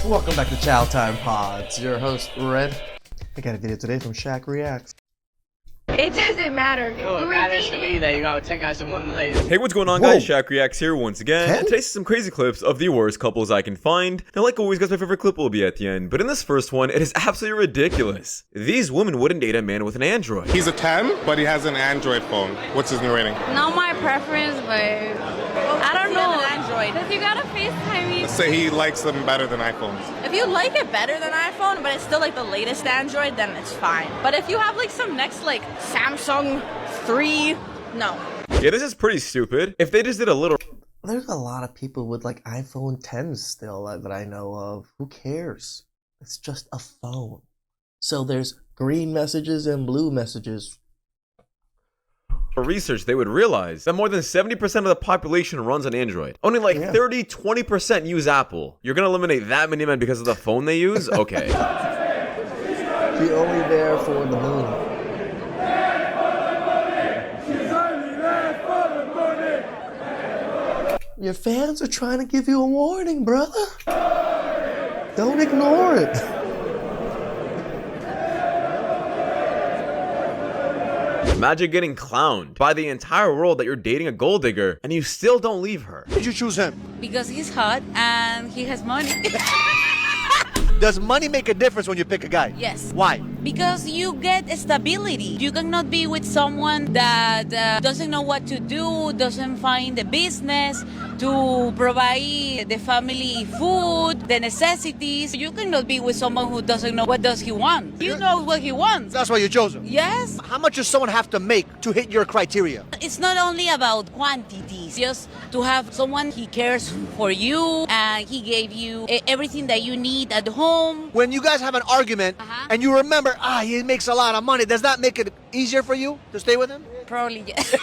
Welcome back to Chow Time Pods. Your host, Red. I got a video today from Shaq Reacts. It doesn't matter. Oh, it matters to me that you gotta check out someone later. Hey, what's going on, guys? Shaq Reacts here once again. And today's some crazy clips of the worst couples I can find. Now, like always, guys, my favorite clip will be at the end. But in this first one, it is absolutely ridiculous. These women wouldn't date a man with an Android. He's a 10, but he has an Android phone. What's his new rating? Not my preference, but I don't know. Android. Because you gotta FaceTime me. Let's say he likes them better than iPhones. If you like it better than iPhone, but it's still like the latest Android, then it's fine. But if you have like some next like Samsung 3, no. Yeah, this is pretty stupid. If they just did a little... There's a lot of people with like iPhone 10s still that I know of. Who cares? It's just a phone. So there's green messages and blue messages. research, they would realize that more than 70% of the population runs on Android. Only like 30-20% use Apple. You're gonna eliminate that many men because of the phone they use? Okay. You're only there for the moon. Your fans are trying to give you a warning, brother. Don't ignore it. Imagine getting clowned by the entire world that you're dating a gold digger and you still don't leave her. Why did you choose him? Because he's hot and he has money. Does money make a difference when you pick a guy? Yes. Why? Because you get stability. You cannot be with someone that doesn't know what to do, doesn't find the business to provide the family food, the necessities. You cannot be with someone who doesn't know what does he want. You know what he wants. That's why you chose him. Yes. How much does someone have to make to hit your criteria? It's not only about quantities, just to have someone he cares for you and he gave you everything that you need at home. When you guys have an argument and you remember, he makes a lot of money, does that make it easier for you to stay with him? Probably yes.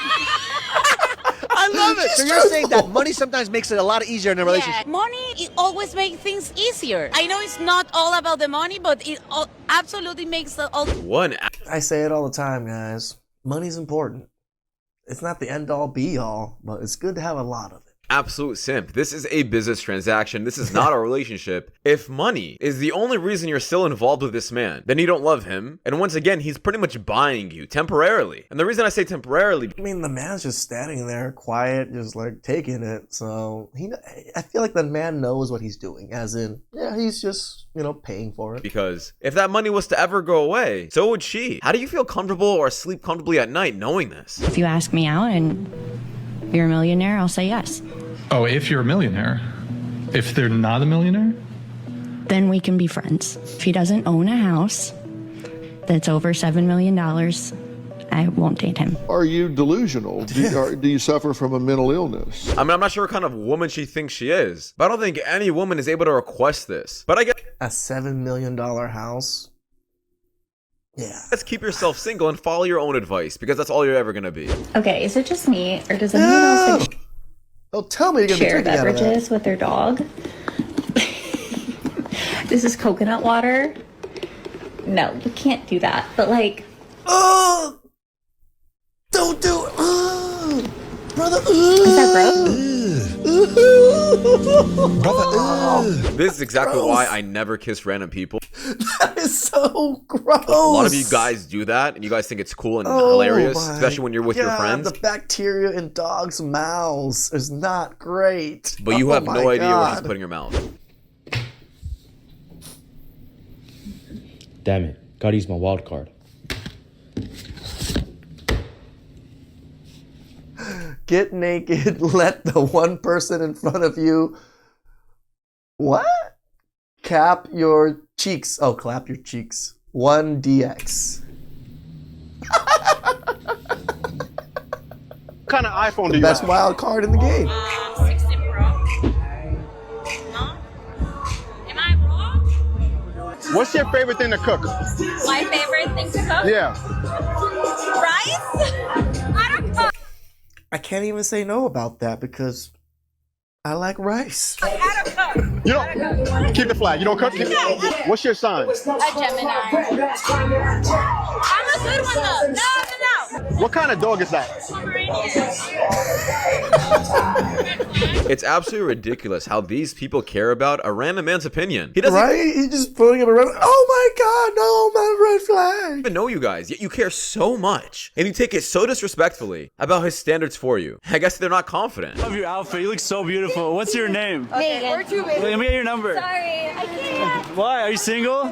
I love it. So you're saying that money sometimes makes it a lot easier in a relationship? Yeah. Money, it always makes things easier. I know it's not all about the money, but it absolutely makes it all. I say it all the time, guys. Money's important. It's not the end-all, be-all, but it's good to have a lot of it. Absolute simp. This is a business transaction. This is not a relationship. If money is the only reason you're still involved with this man, then you don't love him. And once again, he's pretty much buying you temporarily. And the reason I say temporarily, I mean, the man's just standing there, quiet, just like taking it. So I feel like the man knows what he's doing. As in, yeah, he's just, paying for it. Because if that money was to ever go away, so would she. How do you feel comfortable or sleep comfortably at night knowing this? If you ask me out and you're a millionaire, I'll say yes. Oh, if you're a millionaire. If they're not a millionaire? Then we can be friends. If he doesn't own a house that's over $7 million, I won't date him. Are you delusional? Do you suffer from a mental illness? I mean, I'm not sure what kind of woman she thinks she is, but I don't think any woman is able to request this. But I guess a $7 million house? Yeah. Let's keep yourself single and follow your own advice, because that's all you're ever gonna be. Okay, is it just me, or does anyone else like don't tell me you're gonna share be drinking beverages with their dog? This is coconut water. No, you can't do that. But like, don't do it, brother. Is that Brother, this is exactly why I never kiss random people. That is so gross. A lot of you guys do that, and you guys think it's cool and hilarious, especially when you're with your friends. The bacteria in dogs' mouths is not great. But you have no idea where she's putting her mouth. Damn it. Gotta use my wild card. Get naked, let the one person in front of you... What? Cap your cheeks. Oh, clap your cheeks. 1DX. What kind of iPhone do you have? Best wild card in the game. 16 Pro. No? Am I wrong? What's your favorite thing to cook? My favorite thing to cook? Yeah. Rice? I don't cook. I can't even say no about that because I like rice. I don't cook. You don't keep it flat. You don't cook? What's your sign? A Gemini. I'm a good one though. No. What kind of dog is that? It's absolutely ridiculous how these people care about a random man's opinion. He doesn't Right? He's just putting him around. Oh my God, no, my red flag. even know you guys, yet you care so much. And you take it so disrespectfully about his standards for you. I guess they're not confident. Love your outfit. You look so beautiful. What's your name? Megan. Let me get your number. Sorry, I can't. Why? Are you single?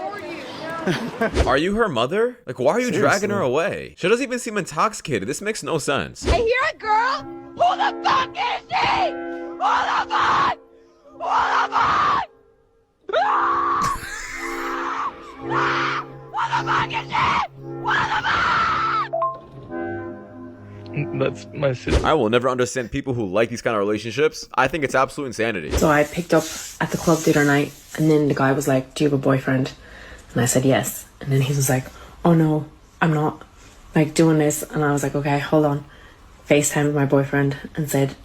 Are you her mother? Like, why are you dragging her away? She doesn't even seem intoxicated. This makes no sense. I hear a girl. Who the fuck is she? Who the fuck? Who the fuck? What the fuck is it? What the fuck? That's my sister. I will never understand people who like these kind of relationships. I think it's absolute insanity. So I picked up at the club the other night, and then the guy was like, do you have a boyfriend? And I said yes. And then he was like, oh no, I'm not like doing this. And I was like, okay, hold on. FaceTimed my boyfriend and said,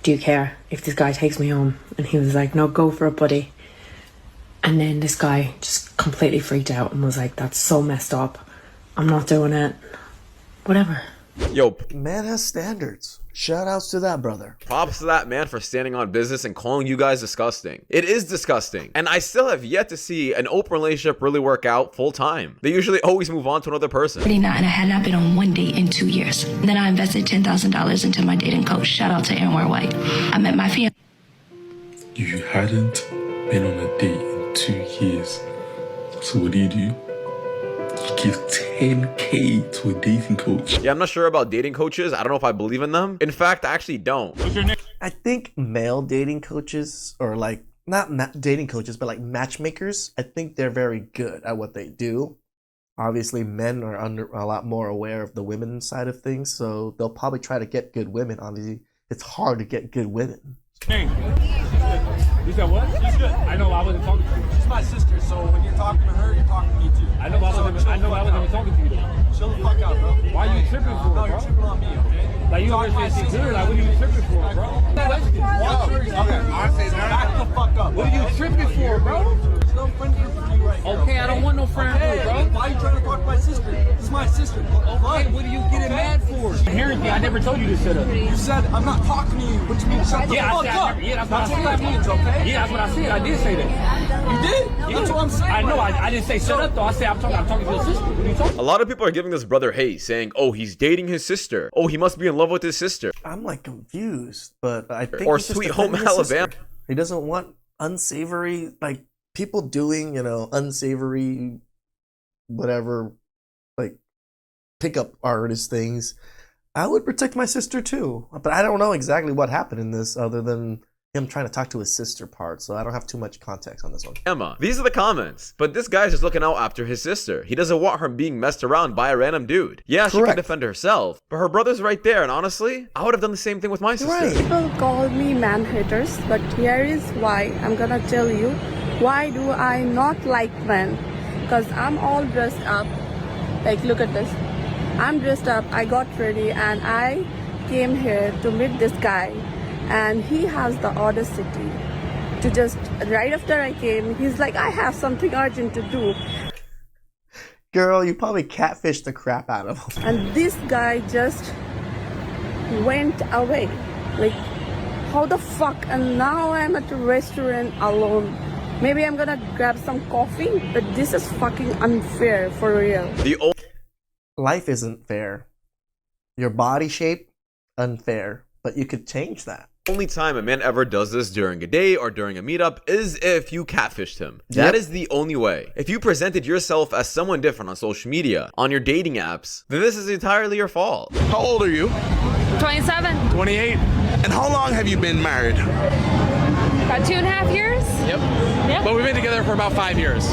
do you care if this guy takes me home? And he was like, no, go for it, buddy. And then this guy just completely freaked out and was like, that's so messed up. I'm not doing it. Whatever. Yo, Man has standards. Shout outs to that brother. props to that man for standing on business and calling you guys disgusting. It is disgusting. And I still have yet to see an open relationship really work out full time. They usually always move on to another person. And I had not been on one date in 2 years. Then I invested $10,000 into my dating coach. Shout out to Aaron White. I met my fiance. You hadn't been on a date in 2 years. So what do? You give 10K to a dating coach. Yeah, I'm not sure about dating coaches. I don't know if I believe in them. In fact, I actually don't. I think male dating coaches, or like not dating coaches, but like matchmakers, I think they're very good at what they do. Obviously, men are a lot more aware of the women side of things, so they'll probably try to get good women. Obviously, it's hard to get good women. Hey. You said what? She's good. I know I wasn't talking to you. She's my sister, so when you're talking to her, you're talking to me too. I know I wasn't even talking to you though. Chill the fuck out, bro. Why are you tripping for, bro? No, you're tripping on me, okay? Like, you over there saying she's good, like, what are you tripping for, bro? Okay, honestly, back the fuck up. What are you tripping for, bro? There's no friend group for you right here. Okay, I don't want no friend group, bro. Why are you trying to talk to my sister? This is my sister. Okay, what are you getting mad for? Inherently, I never told you to shut up. You said, I'm not talking to you. What you mean, shut the fuck up? Yeah, that's what that means, okay? Yeah, that's what I said. I did say that. You did? Yeah. That's what I'm saying. I know. I didn't say shut up though. I said I'm talking to your sister. What are you talking? A lot of people are giving this brother hate, saying, "Oh, he's dating his sister. Oh, he must be in love with his sister." I'm like confused, but I think Or he's just Sweet Home defending his Alabama. sister. He doesn't want unsavory, like people doing, unsavory, whatever, like pickup artist things. I would protect my sister too, but I don't know exactly what happened in this other than him trying to talk to his sister part, so I don't have too much context on this one. Emma. These are the comments. But this guy's just looking out after his sister. He doesn't want her being messed around by a random dude. Yeah, she can defend herself, but her brother's right there, and honestly, I would have done the same thing with my sister. People call me man haters, but here is why. I'm gonna tell you why do I not like men. Because I'm all dressed up. Like, look at this. I'm dressed up, I got ready, and I came here to meet this guy. And he has the audacity to just, right after I came, he's like, I have something urgent to do. Girl, you probably catfished the crap out of him. And this guy just went away. Like, how the fuck? And now I'm at a restaurant alone. Maybe I'm gonna grab some coffee, but this is fucking unfair, for real. Life isn't fair. Your body shape, unfair. But you could change that. Only time a man ever does this during a date or during a meetup is if you catfished him. That is the only way. If you presented yourself as someone different on social media, on your dating apps, then this is entirely your fault. How old are you? 27. 28. And how long have you been married? About 2.5 years? Yep. But we've been together for about 5 years.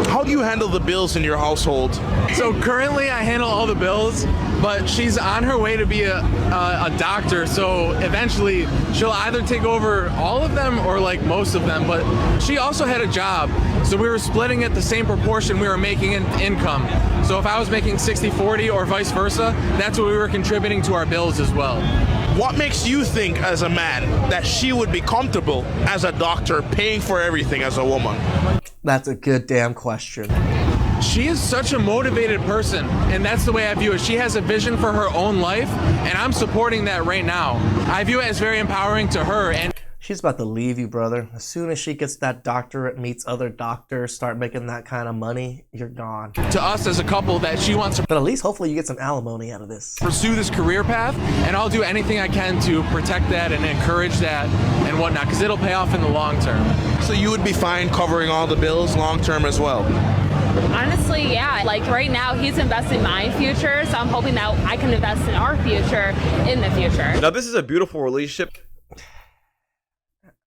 How do you handle the bills in your household? So currently I handle all the bills, but she's on her way to be a doctor, so eventually she'll either take over all of them or like most of them, but she also had a job, so we were splitting it the same proportion we were making in income. So if I was making 60-40 or vice versa, that's what we were contributing to our bills as well. What makes you think as a man that she would be comfortable as a doctor paying for everything as a woman? That's a good damn question. She is such a motivated person, and that's the way I view it. She has a vision for her own life, and I'm supporting that right now. I view it as very empowering to her. And she's about to leave you, brother. As soon as she gets that doctorate, meets other doctors, start making that kind of money, you're gone. To us as a couple, that she wants to, but at least hopefully you get some alimony out of this. Pursue this career path, and I'll do anything I can to protect that and encourage that and whatnot, because it'll pay off in the long term. So you would be fine covering all the bills long term as well? Honestly, yeah. Like right now, he's investing in my future, so I'm hoping that I can invest in our future in the future. Now, this is a beautiful relationship.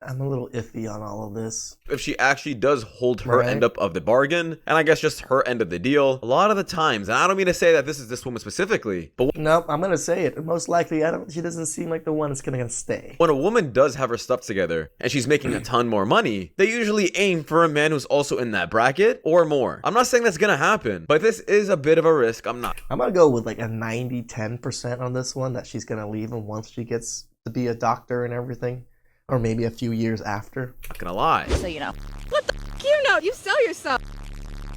I'm a little iffy on all of this. If she actually does hold her end up of the bargain, and I guess just her end of the deal, a lot of the times, and I don't mean to say that this is this woman specifically, but nope, I'm gonna say it. Most likely, she doesn't seem like the one that's gonna stay. When a woman does have her stuff together and she's making a ton more money, they usually aim for a man who's also in that bracket or more. I'm not saying that's gonna happen, but this is a bit of a risk. I'm gonna go with like a 90-10% on this one, that she's gonna leave him once she gets to be a doctor and everything. Or maybe a few years after. Not gonna lie. So you know. What the f*** you know? You sell yourself.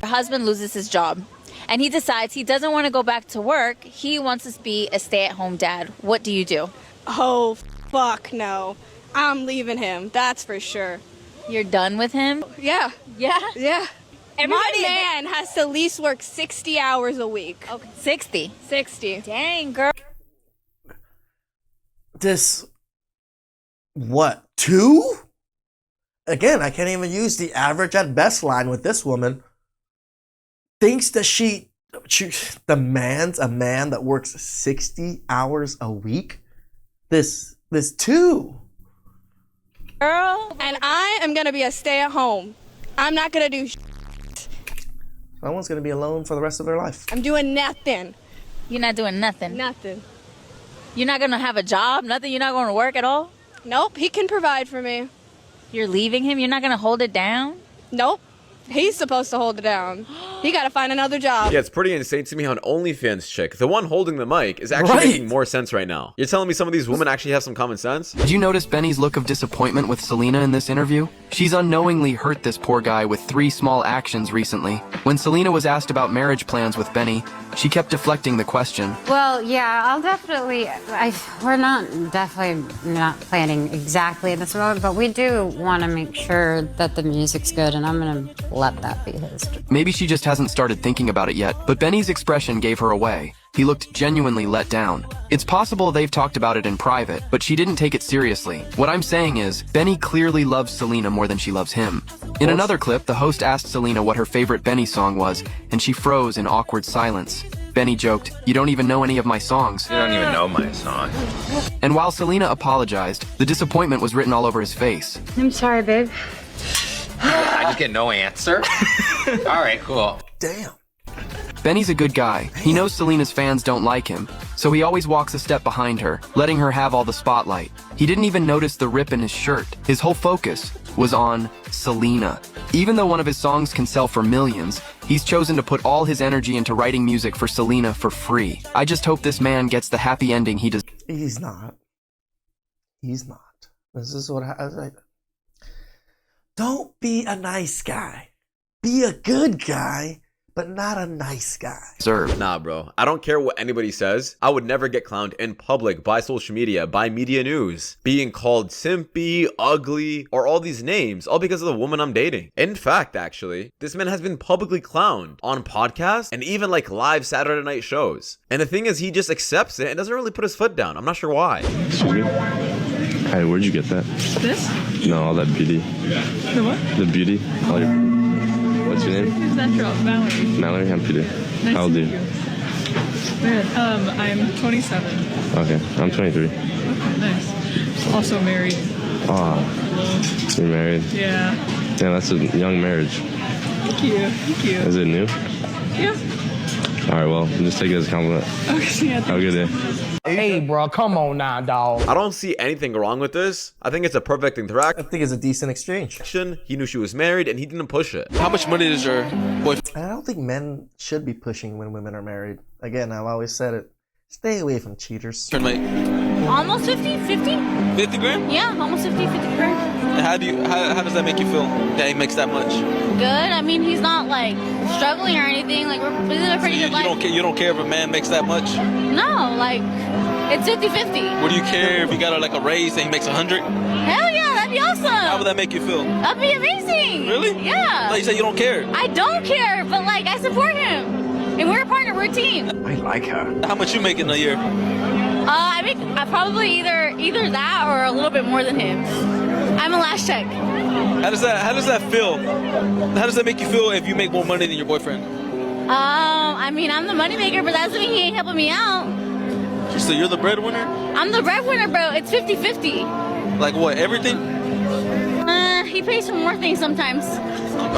Her husband loses his job. And he decides he doesn't want to go back to work. He wants to be a stay-at-home dad. What do you do? Oh, fuck no. I'm leaving him. That's for sure. You're done with him? Yeah. Yeah? Yeah. My man has to at least work 60 hours a week. Okay. 60? 60. Dang, girl. This... What? 2? Again, I can't even use the average at best line with this woman. Thinks that she demands a man that works 60 hours a week? This 2. Girl. And I am going to be a stay-at-home. I'm not going to do Someone's going to be alone for the rest of their life. I'm doing nothing. You're not doing nothing? Nothing. You're not going to have a job? Nothing? You're not going to work at all? Nope, he can provide for me. You're leaving him? You're not going to hold it down? Nope. He's supposed to hold it down. He got to find another job. Yeah, it's pretty insane to me how an OnlyFans chick, the one holding the mic, is actually making more sense right now. You're telling me some of these women actually have some common sense? Did you notice Benny's look of disappointment with Selena in this interview? She's unknowingly hurt this poor guy with 3 small actions recently. When Selena was asked about marriage plans with Benny, she kept deflecting the question. Well, yeah, I'll definitely, we're definitely not planning exactly this road, but we do want to make sure that the music's good, and I'm going to let that be his. Maybe she just hasn't started thinking about it yet, but Benny's expression gave her away. He looked genuinely let down. It's possible they've talked about it in private, but she didn't take it seriously. What I'm saying is, Benny clearly loves Selena more than she loves him. In another clip, the host asked Selena what her favorite Benny song was, and she froze in awkward silence. Benny joked, "You don't even know any of my songs." You don't even know my song. And while Selena apologized, the disappointment was written all over his face. I'm sorry, babe. I just get no answer? All right, cool. Damn. Benny's a good guy. He knows Selena's fans don't like him, so he always walks a step behind her, letting her have all the spotlight. He didn't even notice the rip in his shirt. His whole focus was on Selena. Even though one of his songs can sell for millions, he's chosen to put all his energy into writing music for Selena for free. I just hope this man gets the happy ending he does. He's not. He's not. This is what I... Don't be a nice guy. Be a good guy, but not a nice guy. Nah, bro. I don't care what anybody says. I would never get clowned in public by social media, by media news, being called simpy, ugly, or all these names, all because of the woman I'm dating. In fact, actually, this man has been publicly clowned on podcasts and even like live Saturday night shows. And the thing is, he just accepts it and doesn't really put his foot down. I'm not sure why. Excuse me? Hi, where'd you get that? This? No, all that beauty. The what? The beauty. All your... What's your name? It's natural. Mallory. Mallory, I'm Peter. Nice How old are you? I'm 27. Okay, I'm 23. Okay, nice. Also married. Oh, you're married? Yeah. Yeah, that's a young marriage. Thank you. Thank you. Is it new? Yeah. All right, well, just take it as a compliment. Okay, yeah, have a good day. Hey, bro, come on now, dog. I don't see anything wrong with this. I think it's a perfect interaction. I think it's a decent exchange. He knew she was married and he didn't push it. How much money does your boyfriend? I don't think men should be pushing when women are married. Again, I've always said it. Stay away from cheaters. Almost 50? 50? 50 grand? Yeah, almost 50 grand. How does that make you feel that he makes that much? Good. I mean, he's not like struggling or anything. Like we're living a pretty good life. You don't care if a man makes that much? No, like it's 50-50. Would you care if you got like a raise and he makes 100? Hell yeah, that'd be awesome. How would that make you feel? That'd be amazing. Really? Yeah. Like you said, you don't care. I don't care, but like I support him. And we're a partner, we're a team. I like her. How much you make in a year? I make probably either that or a little bit more than him. I'm a last check. How does that feel? How does that make you feel if you make more money than your boyfriend? I mean, I'm the moneymaker, but that doesn't mean he ain't helping me out. So you're the breadwinner? I'm the breadwinner, bro. It's 50-50. Like what, everything? He pays for more things sometimes.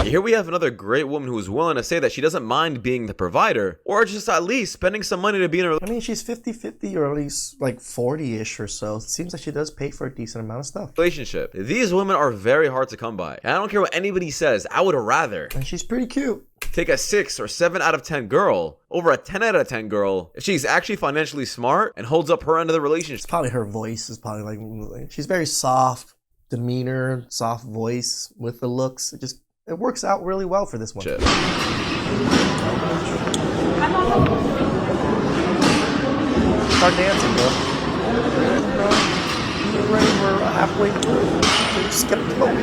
Here we have another great woman who is willing to say that she doesn't mind being the provider, or just at least spending some money to be in a relationship. I mean, she's 50-50 or at least like 40-ish or so. It seems like she does pay for a decent amount of stuff. These women are very hard to come by. And I don't care what anybody says, I would rather. And she's pretty cute. Take a 6 or 7 out of 10 girl over a 10 out of 10 girl if she's actually financially smart and holds up her end of the relationship. It's probably her voice is probably like she's very soft demeanor, soft voice with the looks. It works out really well for this one. Start dancing, bro. You're ready. We're halfway through. Just kept going.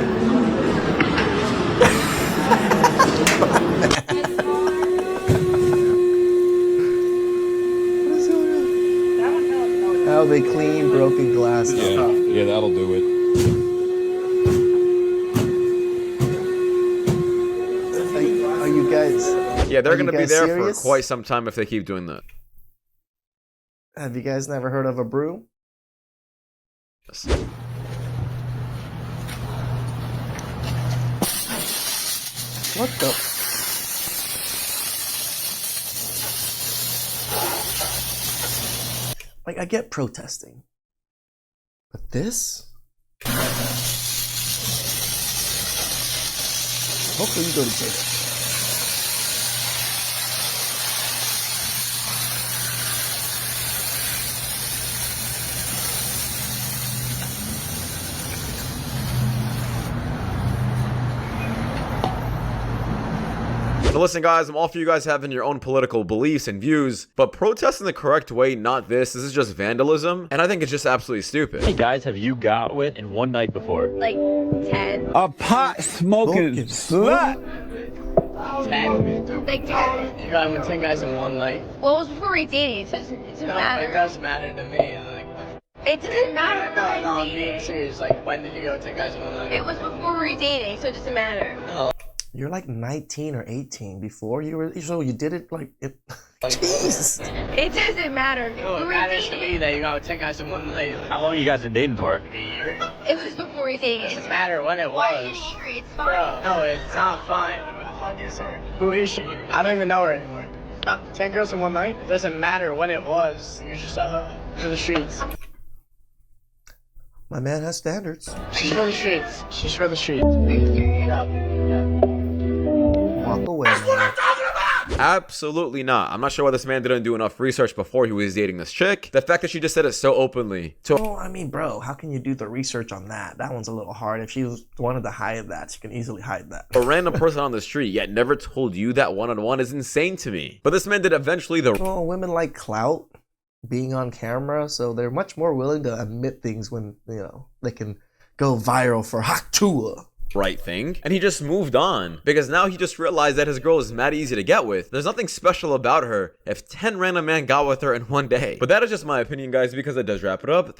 How they clean broken glass. Yeah, that'll do it. Are you guys? Yeah, they're gonna be there serious? for quite some time if they keep doing that. Have you guys never heard of a brew? Yes. What the? Like, I get protesting, but this? Hopefully you go to jail. Now listen guys, I'm all for you guys having your own political beliefs and views, but protest in the correct way, not this. This is just vandalism, and I think it's just absolutely stupid. Hey guys, have you got with in one night before? Like 10. A pot smoking slut! 10. Like 10. You got with 10 guys in one night? Well, it was before we dated, so it doesn't matter. It doesn't matter to me. It doesn't matter. No, I'm being serious. Like, when did you go with 10 guys in one night? It was before we were dating, so it doesn't matter. No. You're like 19 or 18 before you were, so you did it like, Jesus. It doesn't matter. No, it matters to me that you got with 10 guys in one night. How long you guys been dating for? A year. It was before we dated. It doesn't matter when it Why are you was. angry? It's fine. Bro, no, it's not fine. Who is she? I don't even know her anymore. 10 girls in one night? It doesn't matter when it was. You're just for the streets. My man has standards. She's for the streets. She's for the streets. Walk away. Absolutely not. I'm not sure why this man didn't do enough research before he was dating this chick. The fact that she just said it so openly. Oh, I mean, bro, how can you do the research on that? That one's a little hard. If she wanted to hide that, she can easily hide that. A random person on the street yet never told you that one-on-one is insane to me. But this man did eventually the... Well, women like clout, being on camera, so they're much more willing to admit things when, you know, they can go viral for Haktua. Right thing, and he just moved on because now he just realized that his girl is mad easy to get with. There's nothing special about her if 10 random men got with her in one day. But that is just my opinion, guys, because it does wrap it up.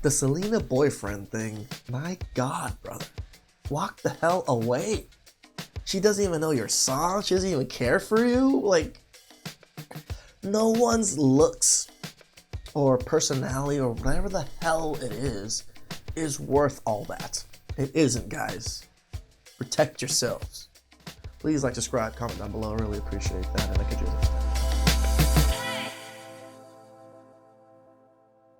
The Selena boyfriend thing, my God, brother, walk the hell away. She doesn't even know your song. She doesn't even care for you. Like, no one's looks or personality or whatever the hell it is worth all that. It isn't, guys. Protect yourselves. Please like, subscribe, comment down below. I really appreciate that. And I could use it.